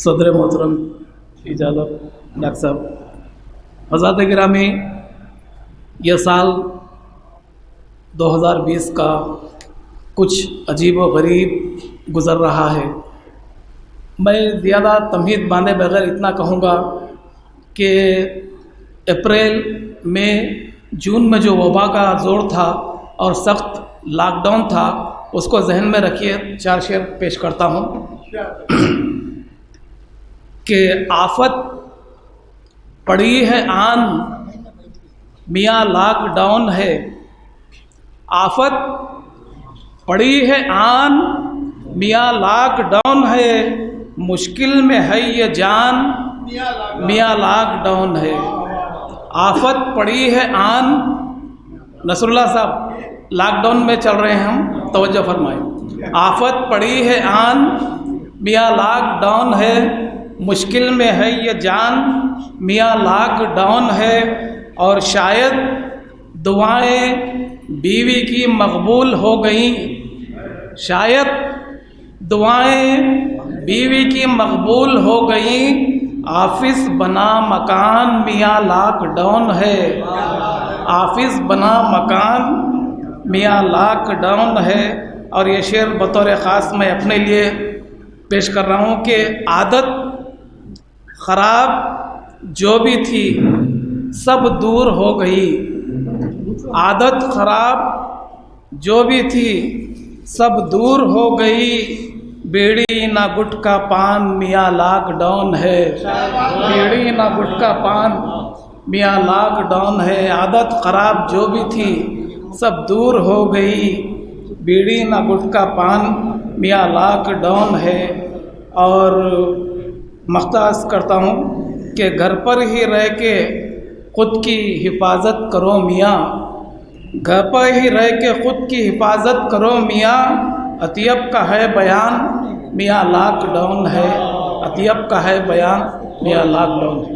सदर मोहतरम इजाज़त डॉक्टर साहब, हज़रात गिरामी, यह साल 2020 का कुछ अजीब व गरीब गुज़र रहा है। मैं ज़्यादा तमहीद बांधे बगैर इतना कहूँगा कि अप्रैल में जून में जो वबा का ज़ोर था और सख्त लॉकडाउन था, उसको जहन में रखिए। 4 शेर पेश करता हूँ कि आफत पड़ी है आन, मियाँ लॉकडाउन है। आफत पड़ी है आन, मियाँ लॉकडाउन है। मुश्किल में है ये जान, मियाँ लॉकडाउन है। आफत पड़ी है आन, नसरुल्लाह साहब लॉकडाउन में चल रहे हैं हम, तवज्जो फरमाएं। आफत पड़ी है आन, मियाँ लॉकडाउन है। मुश्किल में है ये जान, मियाँ लॉकडाउन है। और शायद दुआएं बीवी की मकबूल हो गई, शायद दुआएं बीवी की मकबूल हो गई। ऑफिस बना मकान, मियाँ लॉकडाउन है। ऑफिस बना मकान, मियाँ लॉकडाउन है। और ये शेर बतौर ख़ास मैं अपने लिए पेश कर रहा हूँ कि आदत ख़राब जो भी थी सब दूर हो गई। आदत ख़राब जो भी थी सब दूर हो गई। बीड़ी ना गुटखा पान, मियाँ लॉकडाउन है। बीड़ी ना गुटखा पान, मियाँ लॉकडाउन है। आदत ख़राब जो भी थी सब दूर हो गई। बीड़ी ना गुटखा पान, मियाँ लॉकडाउन है। और मख्तास करता हूँ कि घर पर ही रह के ख़ुद की हिफाजत करो मियाँ। घर पर ही रह के ख़ुद की हिफाजत करो मियाँ। अतियब का है बयान, मियाँ लॉकडाउन है। अतियब का है बयान, मियाँ लॉकडाउन है।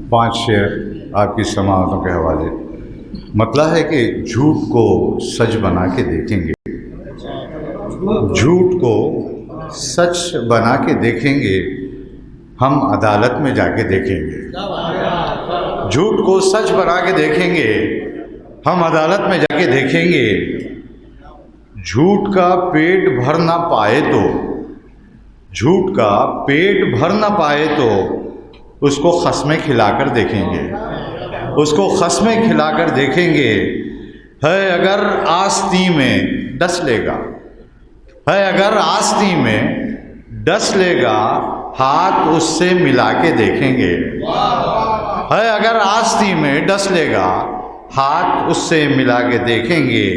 5 शेर आपकी समाअतों के हवाले। मतलब है कि झूठ को सच बना के देखेंगे, झूठ को सच बना के देखेंगे, हम अदालत में जाके देखेंगे। झूठ को सच बना के देखेंगे, हम अदालत में जाके देखेंगे। झूठ का पेट भर ना पाए तो, झूठ का पेट भर ना पाए तो उसको खस्में खिलाकर देखेंगे, उसको खस्में खिलाकर देखेंगे। है अगर आस्ती में डस लेगा, है अगर आस्ती में डस लेगा, हाथ उससे मिला के देखेंगे। है अगर आस्ती में डस लेगा, हाथ उससे मिला के देखेंगे।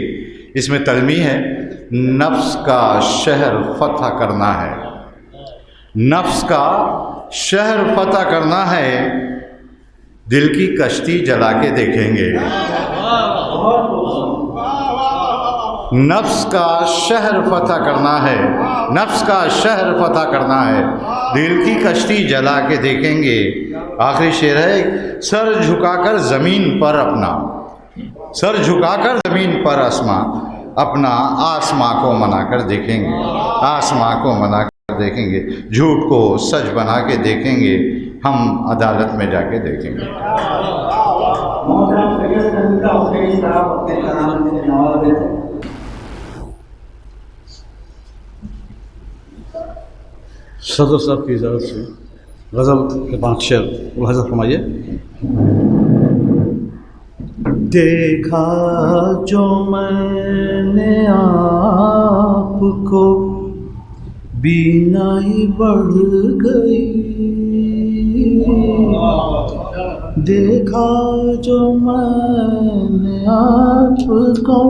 इसमें तलमी है, नफ्स का शहर फतह करना है, नफ्स का शहर फतह करना है। दिल की कश्ती जला के देखेंगे। नफ्स का शहर फतह करना है, नफ्स का शहर फतह करना है। दिल की कश्ती जला के देखेंगे। आखिरी शेर है, सर झुकाकर ज़मीन पर अपना, सर झुकाकर ज़मीन पर अपना आसमां को मनाकर देखेंगे, आसमां को मनाकर देखेंगे। झूठ को सच बना के देखेंगे, हम अदालत में जाके देखेंगे। सदर साहब की इजाज़त से गज़ल के 5 शेर मुलाहिज़ा फरमाइए। देखा जो मैंने आपको, बीनाई बढ़ गई। देखा जो मैंने आपको,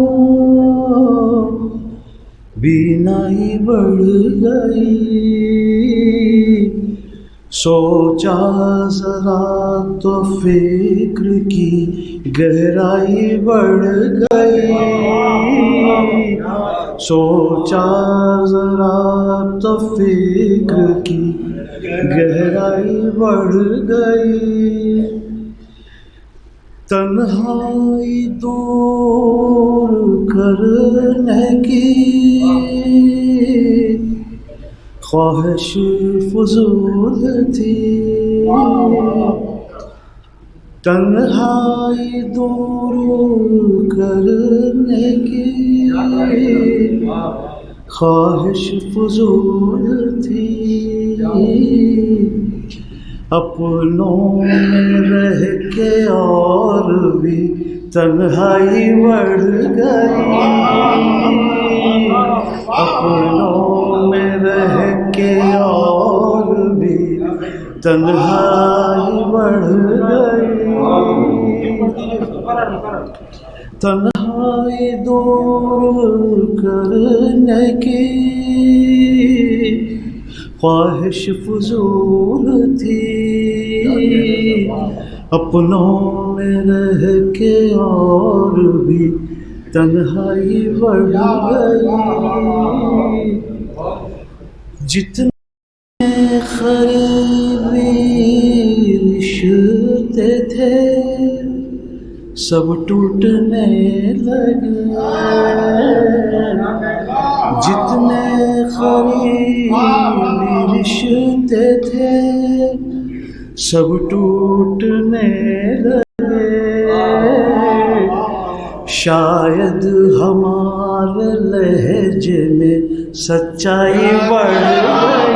बीनाई बढ़ गई। सोचा जरा तो फिक्र की गहराई बढ़ गई। सोचा जरा तो फिक्र की गहराई बढ़ गई। तन्हाई दूर करने की ख्वाहिश फजूल थी, तन्हाई दूर करने की ख्वाहिश फजूल थी। अपनों में रह के और भी तन्हाई बढ़ गई, अपनों में रह के और भी तन्हाई बढ़ गई। तन्हाई दूर करने की ख्वाहिश फजूल थी, अपनों में रह के और भी तन्हाई बढ़ गई। जितने ख़रीबी रिश्ते थे सब टूटने लगे, जितने ख़रीबी रिश्ते थे सब टूटने लगे। शायद हमारे लहजे में सच्चाई बढ़ गई,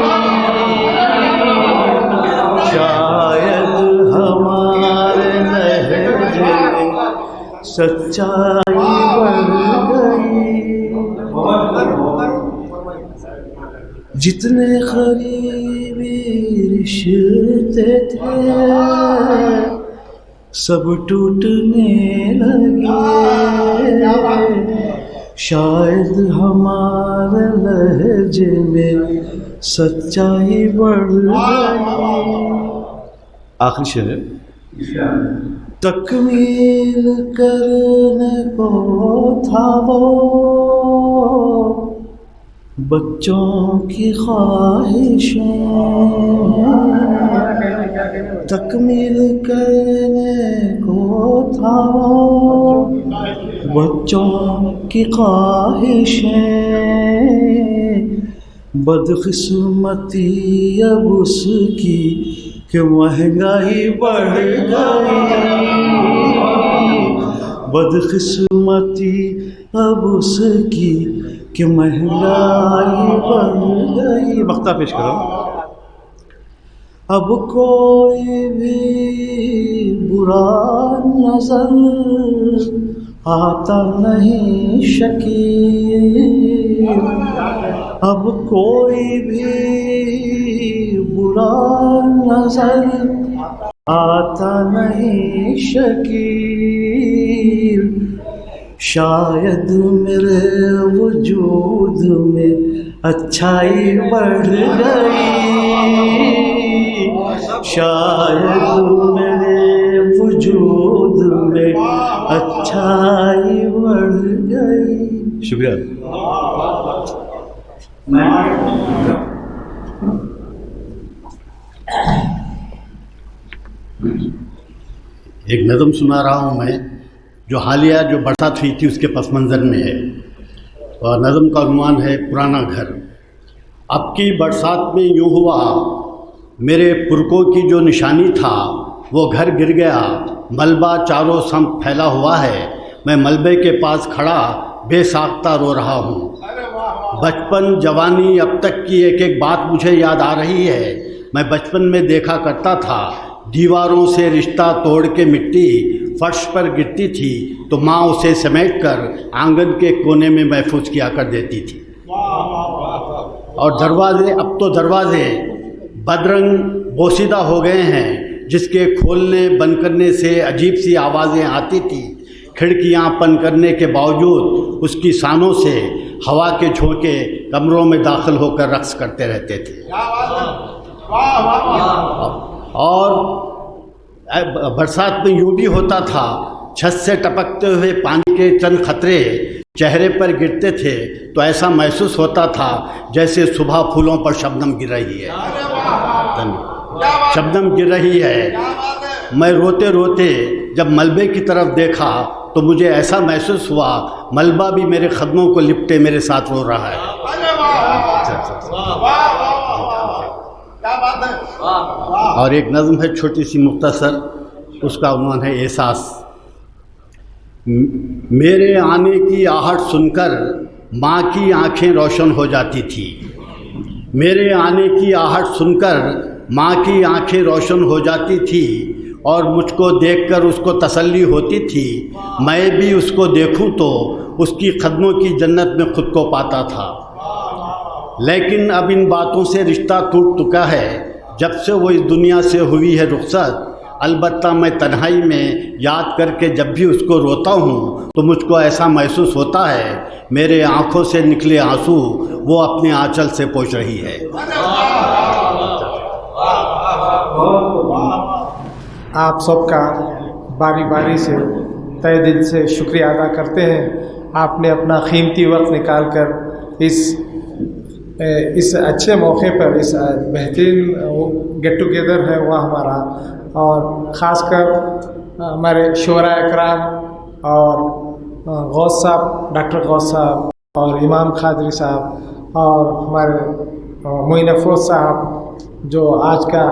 शायद हमारे लहजे में सच्चाई बढ़ गई। जितने क़रीबी रिश्ते थे सब टूटने लगे, शायद हमारे लहजे में सच्चाई बढ़ गई। आखिरी शेर है। तकमील करने को था वो बच्चों की ख्वाहिशें, तकमील करने को था वो बच्चों की ख्वाहिशें। बदकिस्मती अब उसकी कि महंगाई बढ़ गई, बदकिस्मती अब उसकी कि महंगाई बढ़ गई। वक्ता पेश करो। अब कोई भी बुरा नजर आता नहीं शकील, अब कोई भी बुरा नजर आता नहीं शकील। शायद मेरे वजूद में अच्छाई बढ़ गई, शायद मेरे वजूद में अच्छाई बढ़ गई। शुक्रिया। एक नज़म सुना रहा हूँ मैं, जो हालिया जो बरसात हुई थी उसके पस मंज़र में है, और नज़म का उन्वान है पुराना घर। अब की बरसात में यूँ हुआ, मेरे पुरखों की जो निशानी था वो घर गिर गया, मलबा चारों सम फैला हुआ है, मैं मलबे के पास खड़ा बेसाख्ता रो रहा हूँ। बचपन जवानी अब तक की एक एक बात मुझे याद आ रही है। मैं बचपन में देखा करता था, दीवारों से रिश्ता तोड़ के मिट्टी फर्श पर गिरती थी तो माँ उसे समेट कर आंगन के कोने में महफूज किया कर देती थी। और दरवाजे, अब तो दरवाजे बदरंग बोसीदा हो गए हैं, जिसके खोलने बंद करने से अजीब सी आवाज़ें आती थी। खिड़कियाँ बंद करने के बावजूद उसकी सानों से हवा के झोंके कमरों में दाखिल होकर रक्स करते रहते थे। और बरसात में यूँ भी होता था, छत से टपकते हुए पानी के चंद खतरे चेहरे पर गिरते थे तो ऐसा महसूस होता था जैसे सुबह फूलों पर शबनम गिर रही है, शबनम गिर रही है। मैं रोते रोते जब मलबे की तरफ देखा तो मुझे ऐसा महसूस हुआ मलबा भी मेरे कदमों को लिपटे मेरे साथ रो रहा है। और एक नज़्म है छोटी सी मुख्तसर, उसका उन्वान है एहसास। मेरे आने की आहट सुनकर माँ की आंखें रोशन हो जाती थी। मेरे आने की आहट सुनकर माँ की आंखें रोशन हो जाती थी और मुझको देखकर उसको तसल्ली होती थी। मैं भी उसको देखूं तो उसकी कदमों की जन्नत में खुद को पाता था। लेकिन अब इन बातों से रिश्ता टूट चुका है जब से वो इस दुनिया से हुई है रुखसत। अलबत्ता मैं तन्हाई में याद करके जब भी उसको रोता हूँ तो मुझको ऐसा महसूस होता है मेरे आँखों से निकले आंसू वो अपने आंचल से पोंछ रही है। आप सबका बारी बारी से तहे दिल से शुक्रिया अदा करते हैं। आपने अपना कीमती वक्त निकाल कर इस अच्छे मौके पर इस बेहतरीन गेट टुगेदर है वह हमारा, और ख़ासकर हमारे शोरा इकराम और गौस साहब, डॉक्टर गौस साहब और इमाम खादरी साहब और हमारे मोइन अफरोज़ साहब जो आज का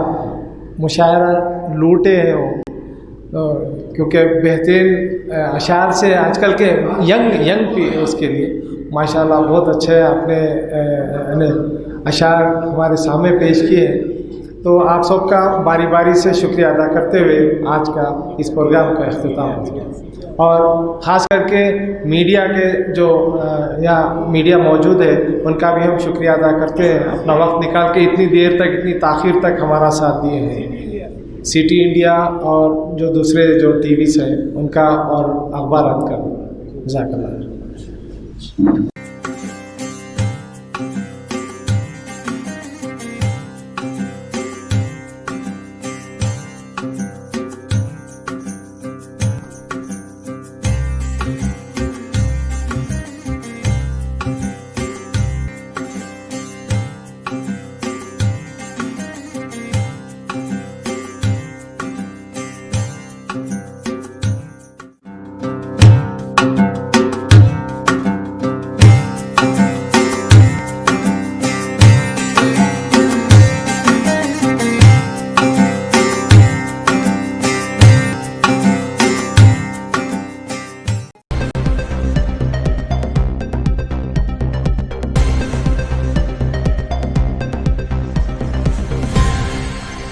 मुशायरा लूटे हैं वो, क्योंकि बेहतरीन अशार से आजकल के यंग उसके लिए माशाल्लाह बहुत अच्छे आपने अशार हमारे सामने पेश किए। तो आप सबका बारी बारी से शुक्रिया अदा करते हुए आज का इस प्रोग्राम का इख्तिताम होता और ख़ास करके मीडिया के जो यहाँ मीडिया मौजूद है उनका भी हम शुक्रिया अदा करते हैं, अपना वक्त निकाल के इतनी देर तक इतनी ताख़ीर तक हमारा साथ दिए हैं। सिटी इंडिया और जो दूसरे जो टीवीज़ हैं उनका और अखबारात का जज़ाकल्लाह।